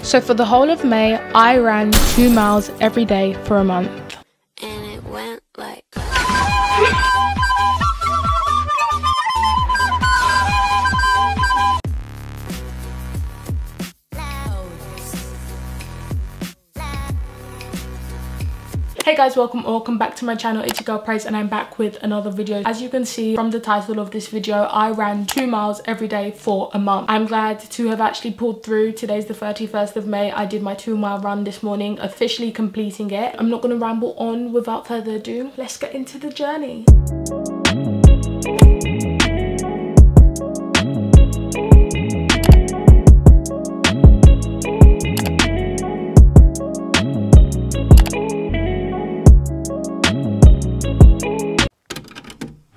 So for the whole of May, I ran 2 miles every day for a month. And it went like... Hey guys, welcome back to my channel. It's your girl Praise and I'm back with another video. As you can see from the title of this video, I ran 2 miles every day for a month. I'm glad to have actually pulled through. Today's the 31st of May. I did my 2 mile run this morning, officially completing it. I'm not going to ramble on without further ado. Let's get into the journey.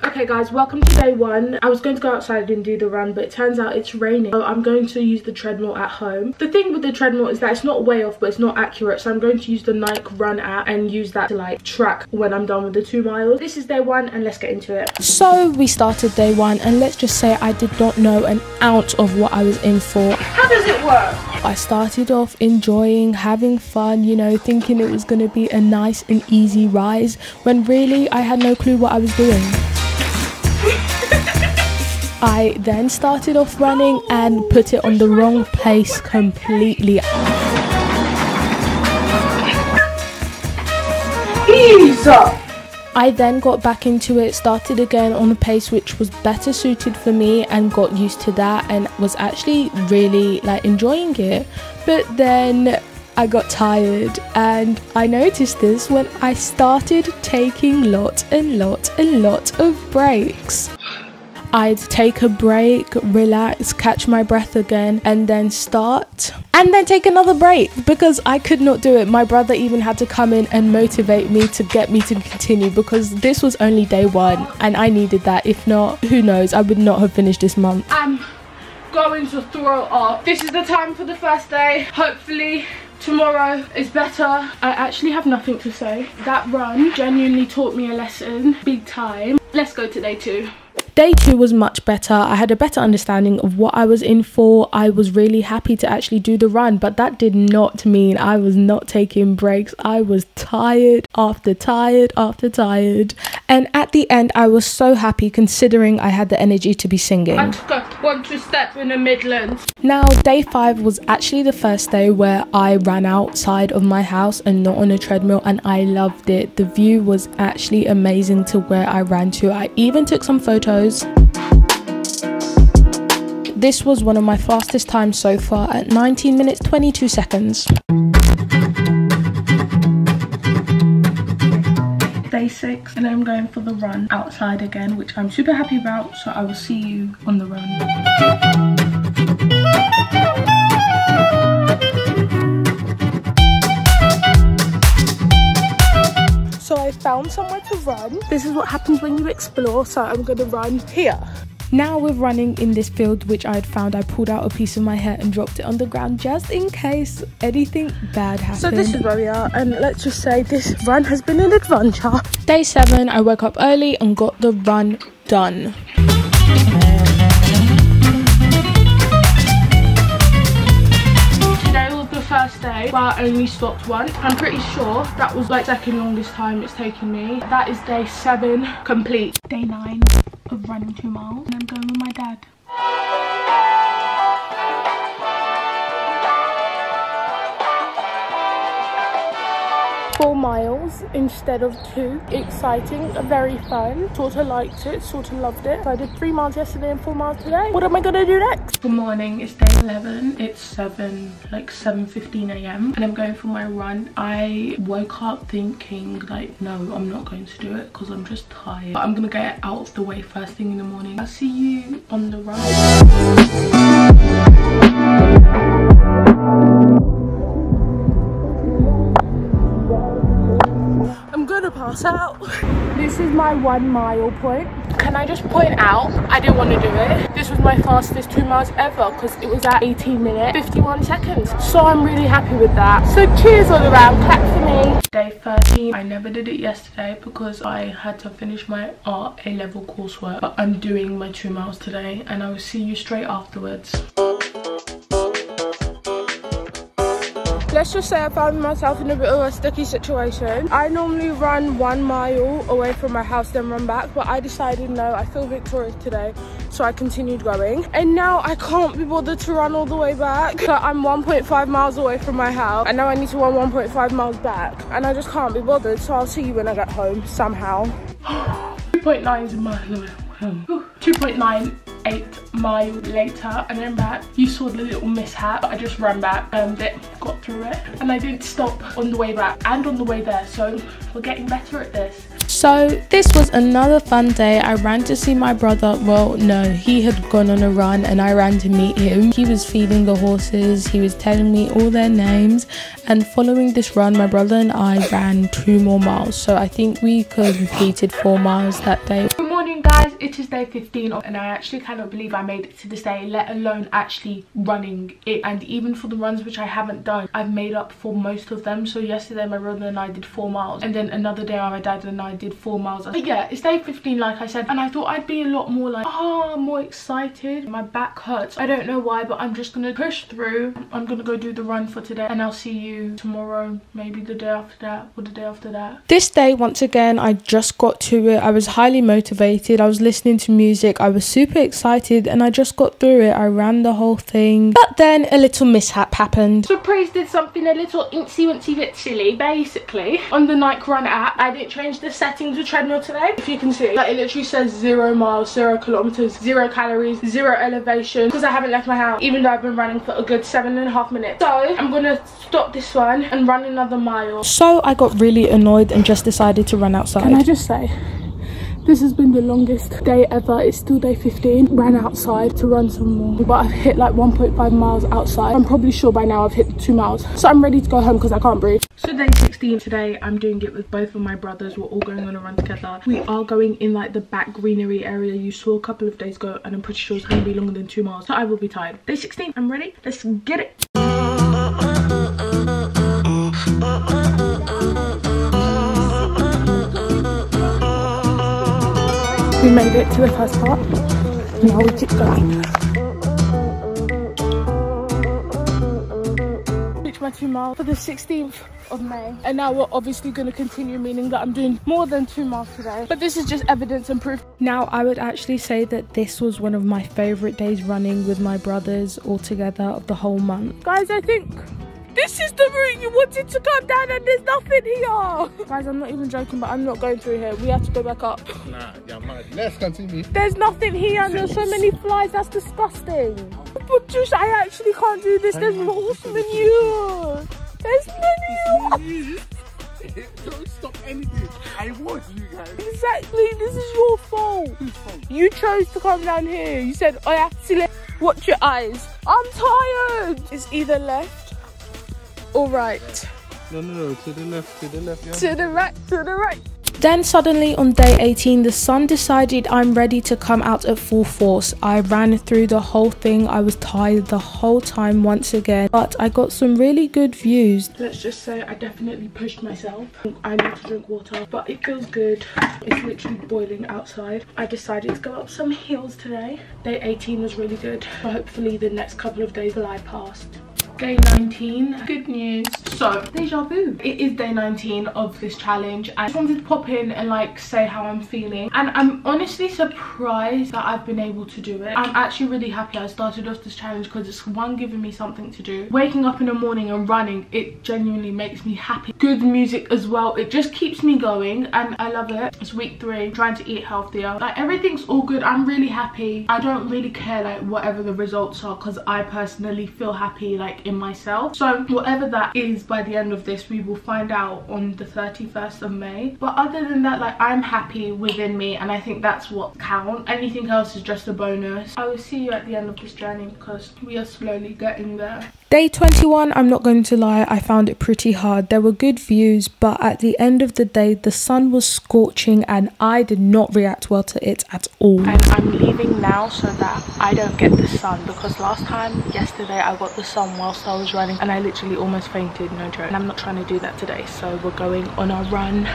Okay guys, welcome to day one. I was going to go outside and do the run, but it turns out it's raining, so I'm going to use the treadmill at home. The thing with the treadmill is that it's not way off, but it's not accurate, so I'm going to use the Nike Run app and use that to like track when I'm done with the 2 miles. This is day one and let's get into it. So we started day one and let's just say I did not know an ounce of what I was in for. How does it work? I started off enjoying, having fun, you know, thinking it was going to be a nice and easy rise, when really I had no clue what I was doing. I then started off running and put it on the wrong pace completely. I then got back into it, started again on a pace which was better suited for me and got used to that and was actually really like enjoying it. But then I got tired and I noticed this when I started taking lots of breaks. I'd take a break, relax, catch my breath again, and then start, and then take another break because I could not do it. My brother even had to come in and motivate me to get me to continue because this was only day one and I needed that. If not, who knows, I would not have finished this month. I'm going to throw up. This is the time for the first day. Hopefully tomorrow is better. I actually have nothing to say. That run genuinely taught me a lesson, big time. Let's go to day two. Day two was much better. I had a better understanding of what I was in for. I was really happy to actually do the run, but that did not mean I was not taking breaks. I was tired after tired after tired. And at the end, I was so happy considering I had the energy to be singing. I took a 1-2 step in the Midlands. Now, day 5 was actually the first day where I ran outside of my house and not on a treadmill, and I loved it. The view was actually amazing to where I ran to. I even took some photos. This was one of my fastest times so far at 19 minutes 22 seconds. Day 6 and I'm going for the run outside again, which I'm super happy about, so I will see you on the run. So I found somewhere to run. This is what happens when you explore, so I'm gonna run here. Now we're running in this field which I had found. I pulled out a piece of my hair and dropped it on the ground just in case anything bad happened. So this is where we are, and let's just say this run has been an adventure. Day 7, I woke up early and got the run done. First day, but I only stopped once. I'm pretty sure that was like second longest time it's taken me. That is day 7 complete. Day 9 of running 2 miles and I'm going with my dad. 4 miles instead of 2. Exciting, very fun. Sort of liked it, sort of loved it. So I did 3 miles yesterday and 4 miles today. What am I gonna do next? Good morning, it's day 11. It's 7:15 a.m. and I'm going for my run. I woke up thinking like, no, I'm not going to do it because I'm just tired. But I'm gonna get it out of the way first thing in the morning. I'll see you on the run. I'm gonna pass out. This is my 1 mile point. Okay, can I just point out, I didn't want to do it. This was my fastest 2 miles ever because it was at 18 minutes 51 seconds. So I'm really happy with that. So cheers all around, clap for me. Day 13. I never did it yesterday because I had to finish my art A-level coursework, but I'm doing my 2 miles today and I will see you straight afterwards. Let's just say I found myself in a bit of a sticky situation. I normally run 1 mile away from my house then run back, but I decided no, I feel victorious today, so I continued going. And now I can't be bothered to run all the way back. So I'm 1.5 miles away from my house and now I need to run 1.5 miles back and I just can't be bothered, so I'll see you when I get home somehow. 2.9 is a mile away. 2.98 mile later and I'm back. You saw the little mishap, but I just ran back and got through it, and I didn't stop on the way back and on the way there, so we're getting better at this. So this was another fun day. I ran to see my brother. Well, no, he had gone on a run and I ran to meet him. He was feeding the horses, he was telling me all their names, and following this run my brother and I ran 2 more miles, so I think we completed 4 miles that day. Good morning guys, it is day 15 and I actually cannot believe I made it to this day, let alone actually running it. And even for the runs which I haven't done, I've made up for most of them. So yesterday my brother and I did 4 miles and then another day my dad and I did 4 miles. But yeah, it's day 15 like I said, and I thought I'd be a lot more like, more excited. My back hurts, I don't know why, but I'm just gonna push through. I'm gonna go do the run for today and I'll see you tomorrow, maybe the day after that or the day after that. This day, once again, I just got to it. I was highly motivated, I was listening to music, I was super excited and I just got through it. I ran the whole thing, but then a little mishap happened. So Praise did something a little incy bit silly. Basically on the Nike Run app, I didn't change the settings of treadmill today. If you can see, like, it literally says 0 miles, 0 kilometers, 0 calories, 0 elevation, because I haven't left my house even though I've been running for a good 7.5 minutes. So I'm gonna stop this one and run another mile. So I got really annoyed and just decided to run outside. Can I just say, this has been the longest day ever. It's still day 15. Ran outside to run some more, but I've hit like 1.5 miles outside. I'm probably sure by now I've hit 2 miles, so I'm ready to go home because I can't breathe. So day 16 today, I'm doing it with both of my brothers. We're all going on a run together. We are going in like the back greenery area you saw a couple of days ago, and I'm pretty sure it's going to be longer than 2 miles, so I will be tired. Day 16, I'm ready. Let's get it. We made it to the first part. Now we keep going. Reached my 2 miles for the 16th of May. And now we're obviously going to continue, meaning that I'm doing more than 2 miles today. But this is just evidence and proof. Now, I would actually say that this was one of my favourite days running with my brothers altogether of the whole month. Guys, I think this is the route you wanted to come down and there's nothing here. Guys, I'm not even joking, but I'm not going through here. We have to go back up. Nah, you're mad. Let's continue. There's nothing here and there's so many flies. That's disgusting. But just, I actually can't do this. There's horsemen here. There's many here. Don't stop anything. I want you guys. Exactly. This is your fault. Whose fault? You chose to come down here. You said, oh yeah, silly. Watch your eyes. I'm tired. It's either left or right. No, to the left, yeah. To the right. Then suddenly on day 18, the sun decided I'm ready to come out at full force. I ran through the whole thing. I was tired the whole time once again, but I got some really good views. Let's just say I definitely pushed myself. I need to drink water, but it feels good. It's literally boiling outside. I decided to go up some hills today. Day 18 was really good. Hopefully the next couple of days fly past. Day 19, good news. So, deja vu. It is day 19 of this challenge. I just wanted to pop in and like say how I'm feeling. And I'm honestly surprised that I've been able to do it. I'm actually really happy I started off this challenge because it's one, giving me something to do. Waking up in the morning and running, it genuinely makes me happy. Good music as well. It just keeps me going and I love it. It's week 3, I'm trying to eat healthier. Like, everything's all good. I'm really happy. I don't really care like whatever the results are because I personally feel happy like in myself. So whatever that is, by the end of this we will find out on the 31st of May. But other than that, like, I'm happy within me and I think that's what counts. Anything else is just a bonus. I will see you at the end of this journey because we are slowly getting there. Day 21, I'm not going to lie, I found it pretty hard. There were good views, but at the end of the day, the sun was scorching and I did not react well to it at all. And I'm leaving now so that I don't get the sun, because yesterday, I got the sun whilst I was running and I literally almost fainted, no joke. And I'm not trying to do that today, so we're going on a run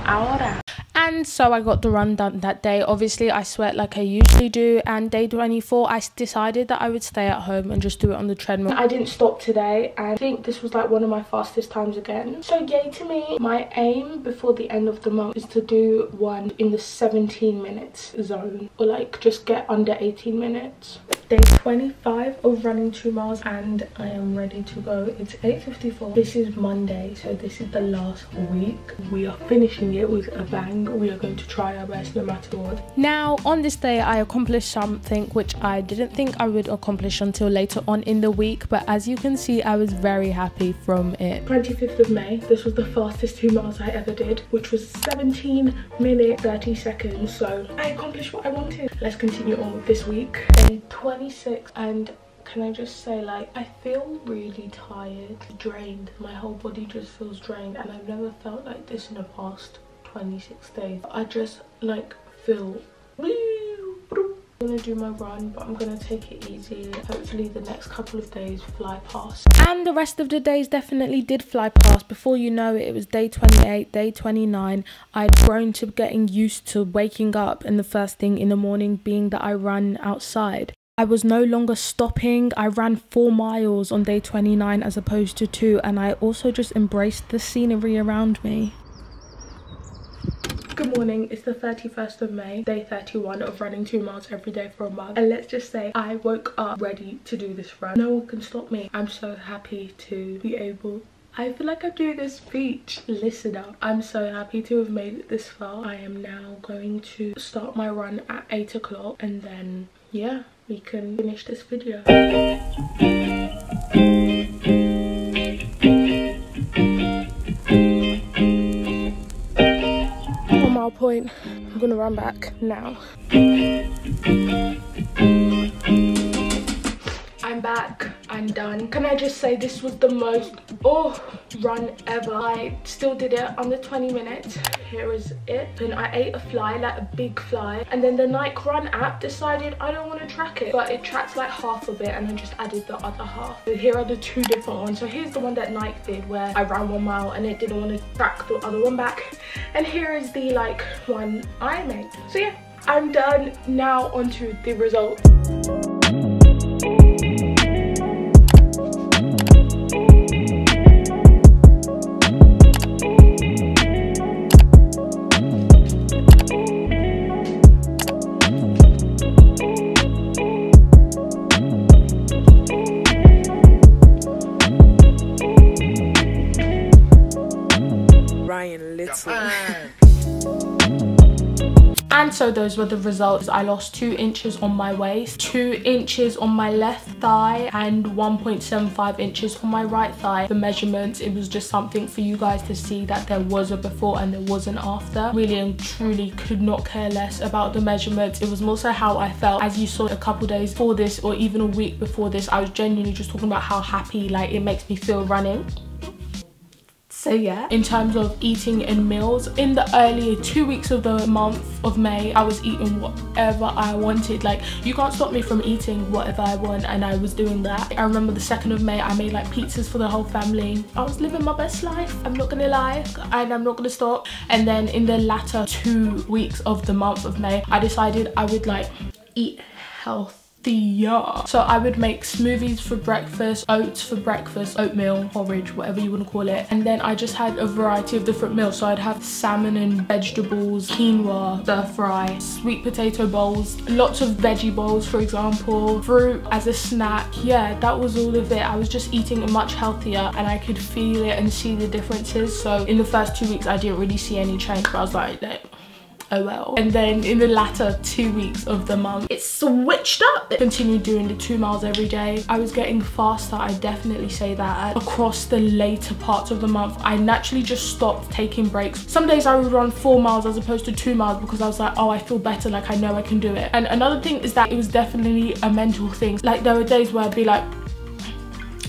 ahora. And so I got the run done that day. Obviously, I sweat like I usually do. And day 24, I decided that I would stay at home and just do it on the treadmill. I didn't stop today. And I think this was like one of my fastest times again. So yay to me. My aim before the end of the month is to do one in the 17 minutes zone. Or like just get under 18 minutes. Day 25 of running 2 miles and I am ready to go. It's 8:54. This is Monday, so this is the last week. We are finishing it with a bang. We are going to try our best no matter what. Now on this day I accomplished something which I didn't think I would accomplish until later on in the week, but as you can see I was very happy from it. 25th of May, this was the fastest 2 miles I ever did, which was 17 minutes 30 seconds. So I accomplished what I wanted. Let's continue on with this week. Day 26, and can I just say, like, I feel really tired, drained. My whole body just feels drained and I've never felt like this in the past 26 days. I just like feel I'm gonna do my run, but I'm gonna take it easy. Hopefully the next couple of days fly past. And the rest of the days definitely did fly past. Before you know it, it was day 28, day 29. I'd grown to getting used to waking up and the first thing in the morning being that I run outside. I was no longer stopping. I ran 4 miles on day 29 as opposed to 2, and I also just embraced the scenery around me. Good morning, it's the 31st of May, day 31 of running 2 miles every day for a month. And let's just say I woke up ready to do this run. No one can stop me. I'm so happy to be able. I feel like I'm doing a speech. Listen up. I'm so happy to have made it this far. I am now going to start my run at 8 o'clock and then, yeah, we can finish this video. 1 mile point. I'm gonna run back now. I'm back. I'm done. Can I just say this was the most run ever. I still did it under 20 minutes. Here is it. And I ate a fly, like a big fly, and then the Nike Run app decided I don't want to track it, but it tracks like half of it and then just added the other half. So here are the 2 different ones. So here's the one that Nike did where I ran 1 mile and it didn't want to track the other one back, and here is the like one I made. So yeah, I'm done. Now onto the result. And so those were the results. I lost 2 inches on my waist, 2 inches on my left thigh, and 1.75 inches on my right thigh. The measurements, it was just something for you guys to see that there was a before and there was an after. Really and truly could not care less about the measurements. It was more so how I felt. As you saw a couple days before this, or even a week before this, I was genuinely just talking about how happy like it makes me feel running. So yeah, in terms of eating and meals, in the earlier 2 weeks of the month of May, I was eating whatever I wanted. Like, you can't stop me from eating whatever I want, and I was doing that. I remember the 2nd of May, I made like pizzas for the whole family. I was living my best life, I'm not gonna lie, and I'm not gonna stop. And then in the latter 2 weeks of the month of May, I decided I would like eat healthy. So I would make smoothies for breakfast, oats for breakfast, oatmeal, porridge, whatever you want to call it. And then I just had a variety of different meals. So I'd have salmon and vegetables, quinoa, stir fry, sweet potato bowls, lots of veggie bowls, for example, fruit as a snack. Yeah, that was all of it. I was just eating much healthier and I could feel it and see the differences. So in the first 2 weeks, I didn't really see any change, but I was like, oh well. And then in the latter 2 weeks of the month, it switched up. Continued doing the 2 miles every day. I was getting faster, I definitely say that. Across the later parts of the month, I naturally just stopped taking breaks. Some days I would run 4 miles as opposed to 2 miles because I was like, oh, I feel better, like I know I can do it. And another thing is that it was definitely a mental thing. Like, there were days where I'd be like,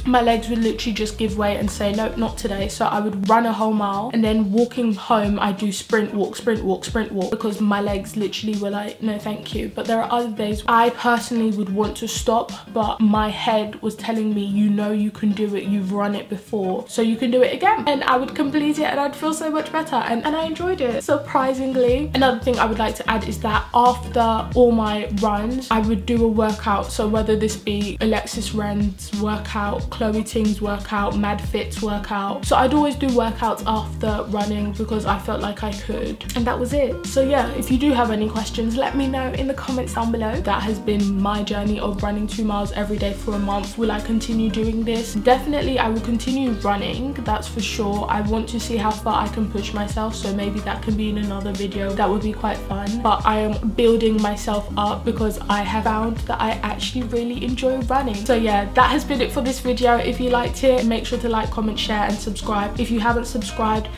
my legs would literally just give way and say no, not today. So I would run a whole mile, and then walking home I do sprint walk, sprint walk, sprint walk, because my legs literally were like no thank you. But there are other days I personally would want to stop, but my head was telling me, you know you can do it, you've run it before, so you can do it again. And I would complete it and I'd feel so much better, and I enjoyed it, surprisingly. Another thing I would like to add is that after all my runs I would do a workout. So whether this be Alexis Ren's workout, Chloe Ting's workout, Mad Fit's workout, so I'd always do workouts after running because I felt like I could, and that was it. So yeah, if you do have any questions, let me know in the comments down below. That has been my journey of running 2 miles every day for a month. Will I continue doing this? Definitely I will continue running, that's for sure. I want to see how far I can push myself, so maybe that can be in another video. That would be quite fun. But I am building myself up because I have found that I actually really enjoy running. So yeah, that has been it for this video. If you liked it, make sure to like, comment, share and subscribe. If you haven't subscribed,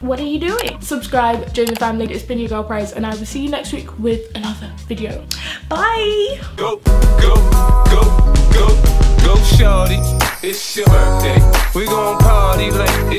what are you doing? Subscribe, join the family. It's been your girl Praise, and I will see you next week with another video. Bye. Go, go, go, go, go, shorty. It's your birthday. We gon' party like